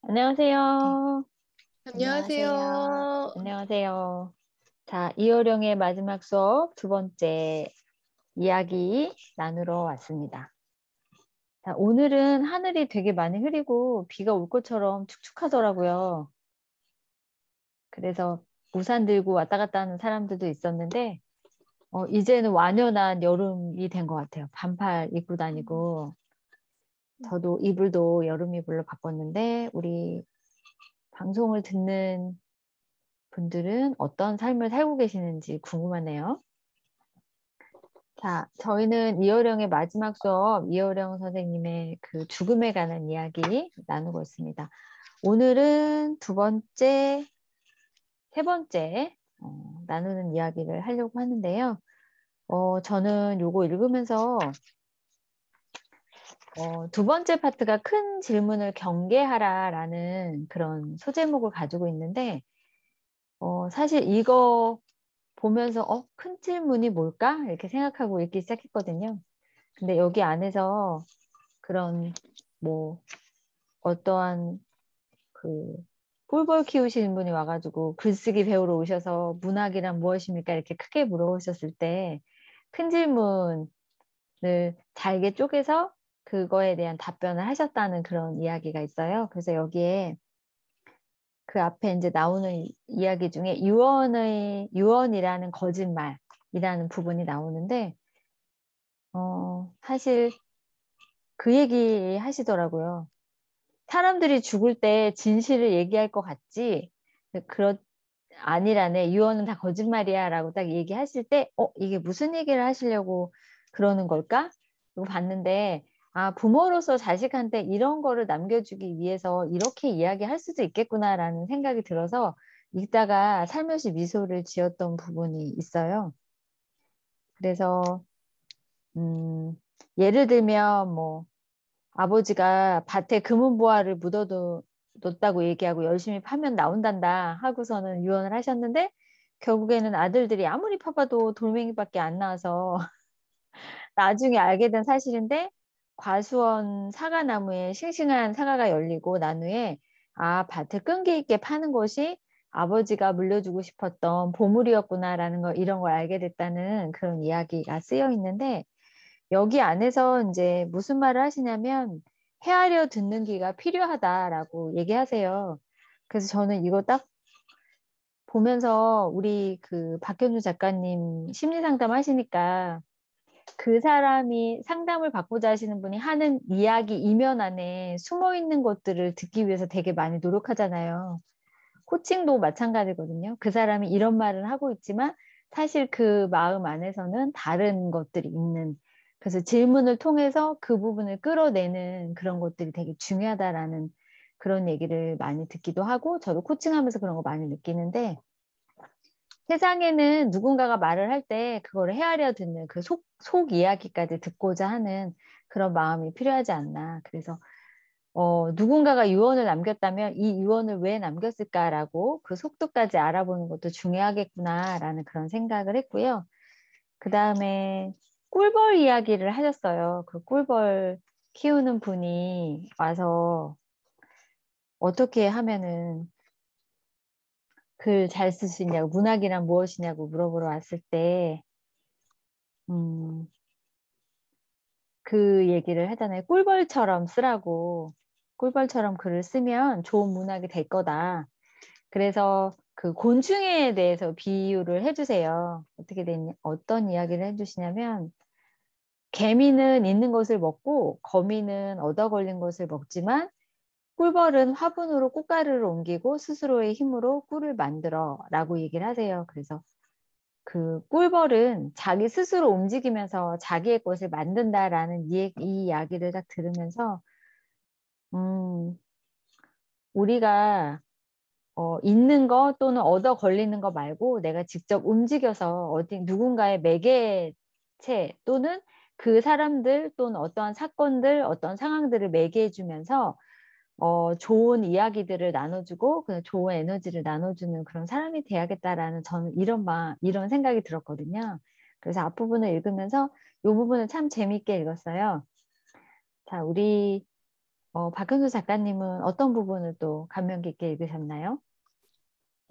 네. 안녕하세요. 안녕하세요. 안녕하세요. 자, 이호령의 마지막 수업 두 번째 이야기 나누러 왔습니다. 자, 오늘은 하늘이 되게 많이 흐리고 비가 올 것처럼 축축하더라고요. 그래서 우산 들고 왔다 갔다 하는 사람들도 있었는데, 이제는 완연한 여름이 된 것 같아요. 반팔 입고 다니고. 저도 이불도 여름 이불로 바꿨는데, 우리 방송을 듣는 분들은 어떤 삶을 살고 계시는지 궁금하네요. 자, 저희는 이호령의 마지막 수업, 이호령 선생님의 그 죽음에 관한 이야기 나누고 있습니다. 오늘은 세 번째 나누는 이야기를 하려고 하는데요. 저는 요거 읽으면서 두 번째 파트가 큰 질문을 경계하라라는 그런 소제목을 가지고 있는데, 사실 이거 보면서 큰 질문이 뭘까? 이렇게 생각하고 읽기 시작했거든요. 근데 여기 안에서 그런 뭐 어떠한 그 꿀벌 키우시는 분이 와가지고 글쓰기 배우러 오셔서 문학이란 무엇입니까? 이렇게 크게 물어보셨을 때 큰 질문을 잘게 쪼개서 그거에 대한 답변을 하셨다는 그런 이야기가 있어요. 그래서 여기에 그 앞에 이제 나오는 이야기 중에 유언이라는 거짓말이라는 부분이 나오는데, 사실 그 얘기 하시더라고요. 사람들이 죽을 때 진실을 얘기할 것 같지, 아니라네. 유언은 다 거짓말이야 라고 딱 얘기하실 때, 이게 무슨 얘기를 하시려고 그러는 걸까? 그리고 봤는데, 부모로서 자식한테 이런 거를 남겨주기 위해서 이렇게 이야기할 수도 있겠구나라는 생각이 들어서 읽다가 살며시 미소를 지었던 부분이 있어요. 그래서, 예를 들면, 뭐, 아버지가 밭에 금은보화를 묻어뒀다고 얘기하고 열심히 파면 나온단다 하고서는 유언을 하셨는데, 결국에는 아들들이 아무리 파봐도 돌멩이밖에 안 나와서 나중에 알게 된 사실인데, 과수원 사과나무에 싱싱한 사과가 열리고 난 후에 밭을 끈기 있게 파는 것이 아버지가 물려주고 싶었던 보물이었구나라는 거, 이런 걸 알게 됐다는 그런 이야기가 쓰여 있는데, 여기 안에서 이제 무슨 말을 하시냐면 헤아려 듣는 귀가 필요하다라고 얘기하세요. 그래서 저는 이거 딱 보면서 우리 그 박현주 작가님 심리 상담 하시니까 그 사람이 상담을 받고자 하시는 분이 하는 이야기 이면 안에 숨어 있는 것들을 듣기 위해서 되게 많이 노력하잖아요. 코칭도 마찬가지거든요. 그 사람이 이런 말을 하고 있지만 사실 그 마음 안에서는 다른 것들이 있는. 그래서 질문을 통해서 그 부분을 끌어내는 그런 것들이 되게 중요하다라는 그런 얘기를 많이 듣기도 하고, 저도 코칭하면서 그런 거 많이 느끼는데, 세상에는 누군가가 말을 할 때 그거를 헤아려 듣는 그 속 이야기까지 듣고자 하는 그런 마음이 필요하지 않나. 그래서 누군가가 유언을 남겼다면 이 유언을 왜 남겼을까라고 그 속도까지 알아보는 것도 중요하겠구나라는 그런 생각을 했고요. 그 다음에 꿀벌 이야기를 하셨어요. 그 꿀벌 키우는 분이 와서 어떻게 하면은 글 잘 쓸 수 있냐고, 문학이란 무엇이냐고 물어보러 왔을 때, 음, 그 얘기를 하잖아요. 꿀벌처럼 쓰라고. 꿀벌처럼 글을 쓰면 좋은 문학이 될 거다. 그래서 그 곤충에 대해서 비유를 해주세요. 어떤 이야기를 해주시냐면, 개미는 있는 것을 먹고 거미는 얻어 걸린 것을 먹지만 꿀벌은 화분으로 꽃가루를 옮기고 스스로의 힘으로 꿀을 만들어 라고 얘기를 하세요. 그래서 그 꿀벌은 자기 스스로 움직이면서 자기의 것을 만든다라는 이 이야기를 딱 들으면서, 음, 우리가 있는 거 또는 얻어 걸리는 거 말고 내가 직접 움직여서 누군가의 매개체 또는 그 사람들 또는 어떠한 사건들, 어떤 상황들을 매개해 주면서 좋은 이야기들을 나눠주고 그 좋은 에너지를 나눠주는 그런 사람이 돼야겠다라는 저는 이런 생각이 들었거든요. 그래서 앞부분을 읽으면서 이 부분을 참 재미있게 읽었어요. 자, 우리 박현수 작가님은 어떤 부분을 또 감명 깊게 읽으셨나요?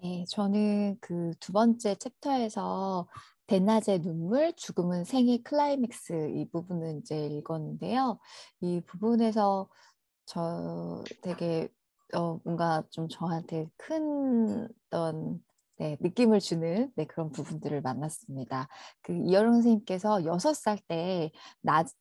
네, 저는 그 두 번째 챕터에서 대낮의 눈물, 죽음은 생의 클라이맥스 이 부분을 이제 읽었는데요. 이 부분에서 저 되게 뭔가 좀 저한테 큰 어떤 네, 느낌을 주는 네, 그런 부분들을 만났습니다. 그 이여령 선생님께서 6살 때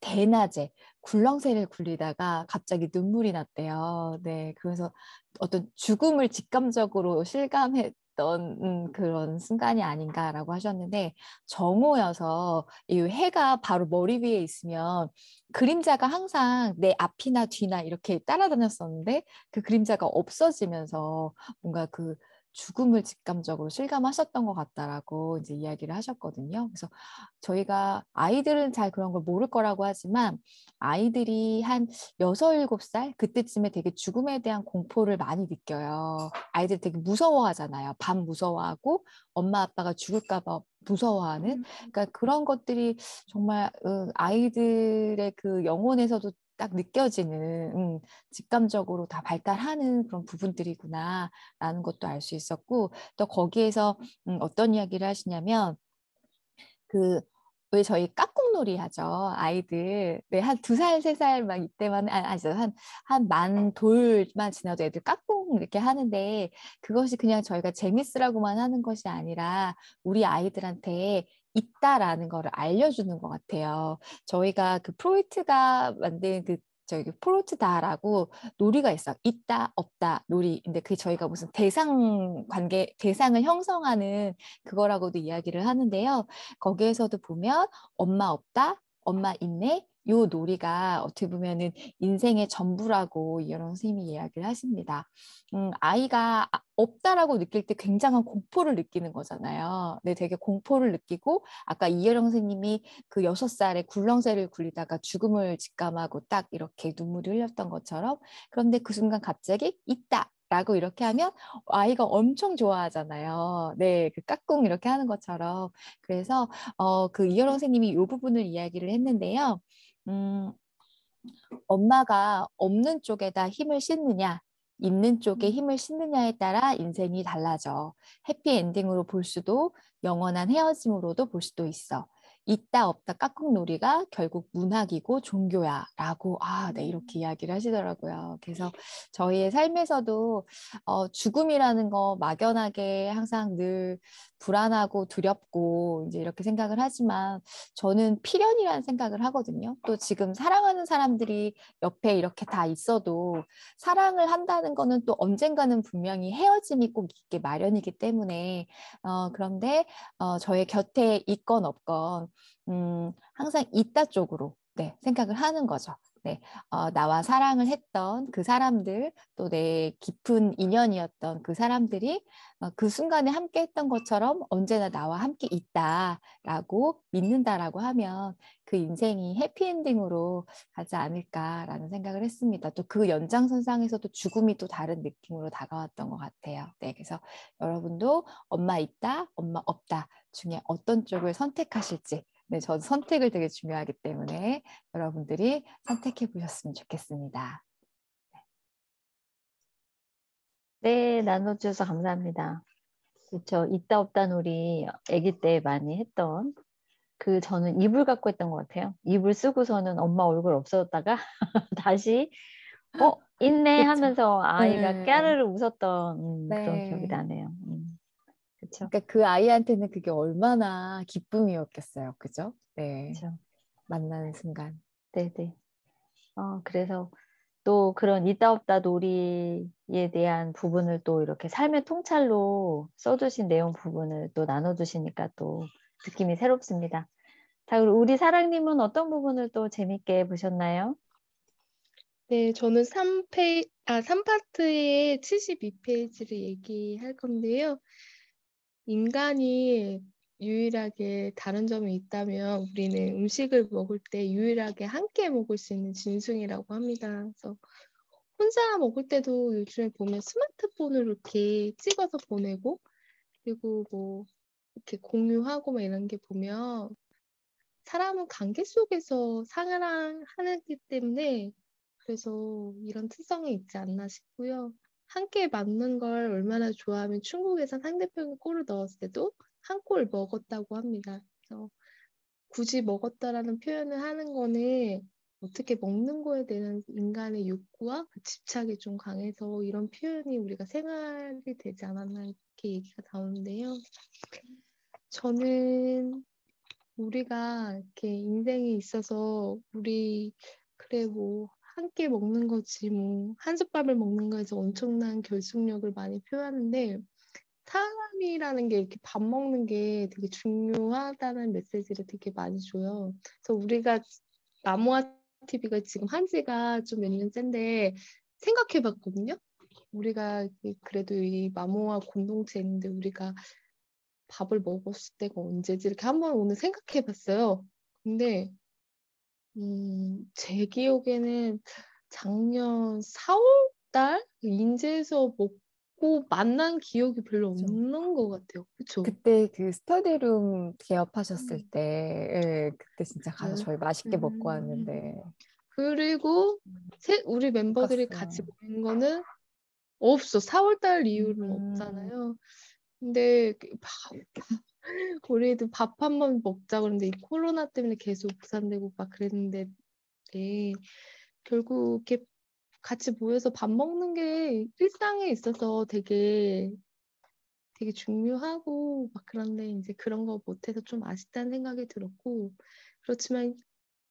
대낮에 굴렁쇠를 굴리다가 갑자기 눈물이 났대요. 네, 그래서 어떤 죽음을 직감적으로 실감했던 그런 순간이 아닌가라고 하셨는데 정오여서 이 해가 바로 머리 위에 있으면 그림자가 항상 내 앞이나 뒤나 이렇게 따라다녔었는데 그 그림자가 없어지면서 뭔가 그 죽음을 직감적으로 실감하셨던 것 같다라고 이제 이야기를 하셨거든요. 그래서 저희가 아이들은 잘 그런 걸 모를 거라고 하지만 아이들이 한 6, 7살 그때쯤에 되게 죽음에 대한 공포를 많이 느껴요. 아이들 되게 무서워하잖아요. 밤 무서워하고 엄마 아빠가 죽을까 봐 무서워하는 그러니까 그런 것들이 정말 아이들의 그 영혼에서도 딱 느껴지는 직감적으로 다 발달하는 그런 부분들이구나라는 것도 알 수 있었고 또 거기에서 어떤 이야기를 하시냐면 그 왜 저희 깍꿍놀이 하죠 아이들 네, 한 2살 3살 막 이때만 아니죠 한 만 돌만 지나도 애들 깍꿍 이렇게 하는데 그것이 그냥 저희가 재밌으라고만 하는 것이 아니라 우리 아이들한테 있다라는 거를 알려주는 것 같아요. 저희가 그 프로이트가 만든 그 저기 프로트다라고 놀이가 있어. 있다, 없다, 놀이. 근데 그게 저희가 무슨 대상을 형성하는 그거라고도 이야기를 하는데요. 거기에서도 보면 엄마 없다, 엄마 있네. 요 놀이가 어떻게 보면은 인생의 전부라고 이런 선생님이 이야기를 하십니다. 아이가 없다라고 느낄 때 굉장한 공포를 느끼는 거잖아요. 네, 되게 공포를 느끼고 아까 이혜령 선생님이 그 6살에 굴렁쇠를 굴리다가 죽음을 직감하고 딱 이렇게 눈물이 흘렸던 것처럼 그런데 그 순간 갑자기 있다. 라고 이렇게 하면 아이가 엄청 좋아하잖아요. 네, 그 까꿍 이렇게 하는 것처럼. 그래서 그 이효령 선생님이 이 부분을 이야기를 했는데요. 음, 엄마가 없는 쪽에다 힘을 싣느냐, 있는 쪽에 힘을 싣느냐에 따라 인생이 달라져. 해피엔딩으로 볼 수도, 영원한 헤어짐으로도 볼 수도 있어. 있다 없다 깍꿍놀이가 결국 문학이고 종교야 라고 네 이렇게 이야기를 하시더라고요. 그래서 저희의 삶에서도 죽음이라는 거 막연하게 항상 늘 불안하고 두렵고 이제 이렇게 생각을 하지만 저는 필연이라는 생각을 하거든요. 또 지금 사랑하는 사람들이 옆에 이렇게 다 있어도 사랑을 한다는 거는 또 언젠가는 분명히 헤어짐이 꼭 있게 마련이기 때문에 그런데 저의 곁에 있건 없건 항상 있다 쪽으로 네, 생각을 하는 거죠. 네, 나와 사랑을 했던 그 사람들, 또 내 깊은 인연이었던 그 사람들이 그 순간에 함께 했던 것처럼 언제나 나와 함께 있다라고 믿는다라고 하면 그 인생이 해피엔딩으로 가지 않을까라는 생각을 했습니다. 또 그 연장선상에서도 죽음이 또 다른 느낌으로 다가왔던 것 같아요. 네, 그래서 여러분도 엄마 있다, 엄마 없다 중에 어떤 쪽을 선택하실지 네, 저는 선택을 되게 중요하기 때문에 여러분들이 선택해 보셨으면 좋겠습니다. 네, 나눠주셔서 감사합니다. 그렇죠. 있다 없다 놀이 아기 때 많이 했던 저는 이불 갖고 했던 것 같아요. 이불 쓰고서는 엄마 얼굴 없어졌다가 다시 있네 그쵸. 하면서 아이가 네. 깨르르 웃었던 그런 기억이 네. 나네요. 그렇죠. 그러니까 그 아이한테는 그게 얼마나 기쁨이었겠어요. 그죠? 네. 그렇죠. 만나는 순간. 네네. 그래서 또 그런 있다 없다 놀이에 대한 부분을 또 이렇게 삶의 통찰로 써주신 내용 부분을 또 나눠주시니까 또 느낌이 새롭습니다. 자, 그리고 우리 사랑님은 어떤 부분을 또 재밌게 보셨나요? 네, 저는 3파트의 72페이지를 얘기할 건데요. 인간이 유일하게 다른 점이 있다면 우리는 음식을 먹을 때 유일하게 함께 먹을 수 있는 짐승이라고 합니다. 그래서 혼자 먹을 때도 요즘에 보면 스마트폰으로 이렇게 찍어서 보내고 그리고 뭐 이렇게 공유하고 막 이런 게 보면 사람은 관계 속에서 사랑하기 때문에 그래서 이런 특성이 있지 않나 싶고요. 함께 맞는 걸 얼마나 좋아하면 중국에서 상대편이 골을 넣었을 때도 한 골 먹었다고 합니다. 그래서 굳이 먹었다라는 표현을 하는 거는 어떻게 먹는 거에 대한 인간의 욕구와 그 집착이 좀 강해서 이런 표현이 우리가 생활이 되지 않았나 이렇게 얘기가 나오는데요. 저는 우리가 이렇게 인생에 있어서 우리 그래 뭐 함께 먹는 거지 뭐 한솥밥을 먹는 거에서 엄청난 결속력을 많이 표하는데 사람이라는 게 이렇게 밥 먹는 게 되게 중요하다는 메시지를 되게 많이 줘요. 그래서 우리가 나무와 TV가 지금 한 지가 좀 몇 년째인데 생각해 봤거든요. 우리가 그래도 이 마모와 공동체인데 우리가 밥을 먹었을 때가 언제지 이렇게 한번 오늘 생각해 봤어요. 근데 제 기억에는 작년 4월 달 인제에서 먹고 만난 기억이 별로 그죠. 없는 것 같아요. 그쵸? 그때 그 스터디룸 개업하셨을 음, 때, 예, 그때 진짜 가서 네. 저희 맛있게 먹고 음, 왔는데, 그리고 우리 멤버들이 같이 바꿨어요. 모인 거는 없어. 4월 달 이후로는 음, 없잖아요. 근데 우리도 밥 한 번 먹자 그러는데 이 코로나 때문에 계속 무산되고 막 그랬는데 네. 결국 이렇게 같이 모여서 밥 먹는 게 일상에 있어서 되게 중요하고 막 그런데 이제 그런 거 못해서 좀 아쉽다는 생각이 들었고 그렇지만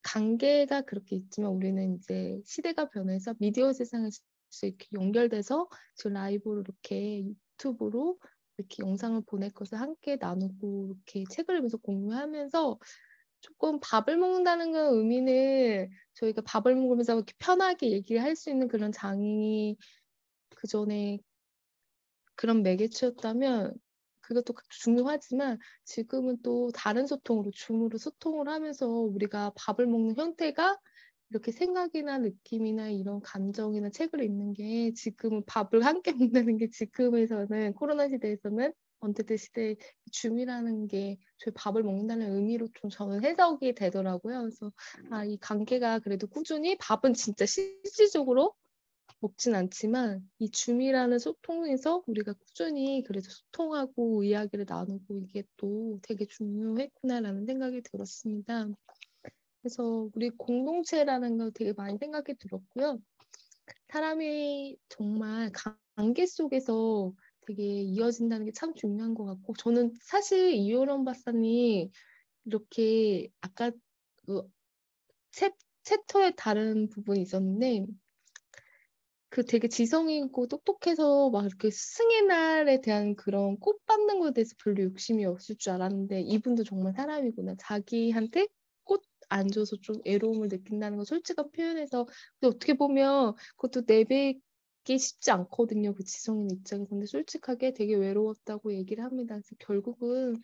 관계가 그렇게 있지만 우리는 이제 시대가 변해서 미디어 세상에서 이렇게 연결돼서 지금 라이브로 이렇게 유튜브로 이렇게 영상을 보낼 것을 함께 나누고 이렇게 책을 읽으면서 공유하면서 조금 밥을 먹는다는 그 의미는 저희가 밥을 먹으면서 이렇게 편하게 얘기를 할 수 있는 그런 장이 그전에 그런 매개체였다면 그것도 중요하지만 지금은 또 다른 소통으로 줌으로 소통을 하면서 우리가 밥을 먹는 형태가 이렇게 생각이나 느낌이나 이런 감정이나 책을 읽는 게 지금은 밥을 함께 먹는다는 게 지금에서는 코로나 시대에서는 언택트 시대의 줌이라는 게 저희 밥을 먹는다는 의미로 좀 저는 해석이 되더라고요. 그래서 이 관계가 그래도 꾸준히 밥은 진짜 실질적으로 먹진 않지만 이 줌이라는 소통에서 우리가 꾸준히 그래도 소통하고 이야기를 나누고 이게 또 되게 중요했구나라는 생각이 들었습니다. 그래서 우리 공동체라는 거 되게 많이 생각이 들었고요. 사람이 정말 관계 속에서 되게 이어진다는 게 참 중요한 것 같고 저는 사실 이효령 박사님 이렇게 아까 그 챕터에 다른 부분이 있었는데 그 되게 지성이 있고 똑똑해서 막 이렇게 스승의 날에 대한 그런 꽃 받는 거에 대해서 별로 욕심이 없을 줄 알았는데 이분도 정말 사람이구나. 자기한테 꽃 안 줘서 좀 외로움을 느낀다는 거 솔직한 표현해서 근데 어떻게 보면 그것도 내뱉기 쉽지 않거든요. 그 지성인 입장에서. 근데 솔직하게 되게 외로웠다고 얘기를 합니다. 그래서 결국은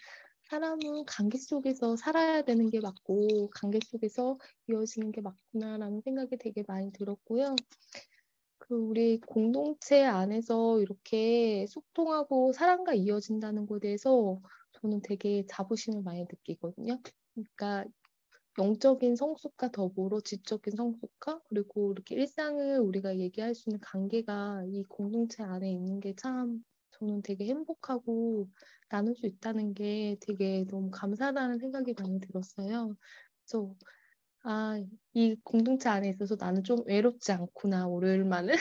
사람은 관계 속에서 살아야 되는 게 맞고 관계 속에서 이어지는 게 맞구나라는 생각이 되게 많이 들었고요. 그 우리 공동체 안에서 이렇게 소통하고 사랑과 이어진다는 것에 대해서 저는 되게 자부심을 많이 느끼거든요. 그러니까 영적인 성숙과 더불어 지적인 성숙과 그리고 이렇게 일상을 우리가 얘기할 수 있는 관계가 이 공동체 안에 있는 게 참 저는 되게 행복하고 나눌 수 있다는 게 되게 너무 감사하다는 생각이 많이 들었어요. 그래서 이 공동체 안에 있어서 나는 좀 외롭지 않구나, 월요일만은.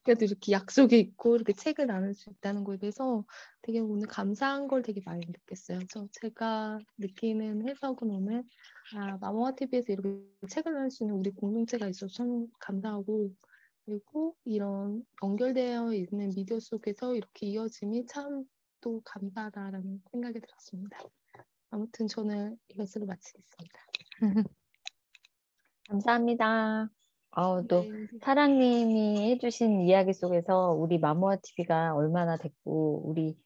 그래도 이렇게 약속이 있고 이렇게 책을 나눌 수 있다는 거에 대해서 되게 오늘 감사한 걸 되게 많이 느꼈어요. 그래서 제가 느끼는 해석은 오늘 마모아 TV에서 이렇게 책을 나눌 수 있는 우리 공동체가 있어서 참 감사하고 그리고 이런 연결되어 있는 미디어 속에서 이렇게 이어짐이 참 또 감사하다라는 생각이 들었습니다. 아무튼 저는 이것으로 마치겠습니다. 감사합니다. 또 네. 사랑님이 해주신 이야기 속에서 우리 마모아 TV가 얼마나 됐고 우리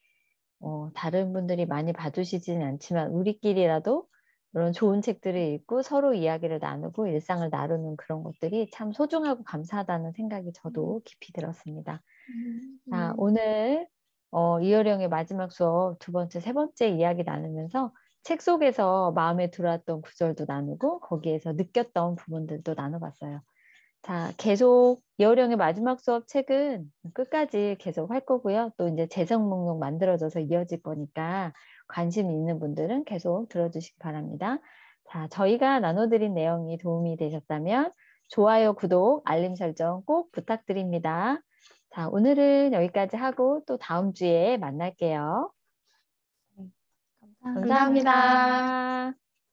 다른 분들이 많이 봐주시지는 않지만 우리끼리라도 그런 좋은 책들을 읽고 서로 이야기를 나누고 일상을 나누는 그런 것들이 참 소중하고 감사하다는 생각이 저도 깊이 들었습니다. 자, 네. 오늘 이효령의 마지막 수업 두 번째, 세 번째 이야기 나누면서 책 속에서 마음에 들어왔던 구절도 나누고 거기에서 느꼈던 부분들도 나눠봤어요. 자, 계속 이어령의 마지막 수업 책은 끝까지 계속 할 거고요. 또 이제 재생 목록 만들어져서 이어질 거니까 관심 있는 분들은 계속 들어주시기 바랍니다. 자, 저희가 나눠드린 내용이 도움이 되셨다면 좋아요, 구독, 알림 설정 꼭 부탁드립니다. 자, 오늘은 여기까지 하고 또 다음 주에 만날게요. 감사합니다. 감사합니다. 감사합니다.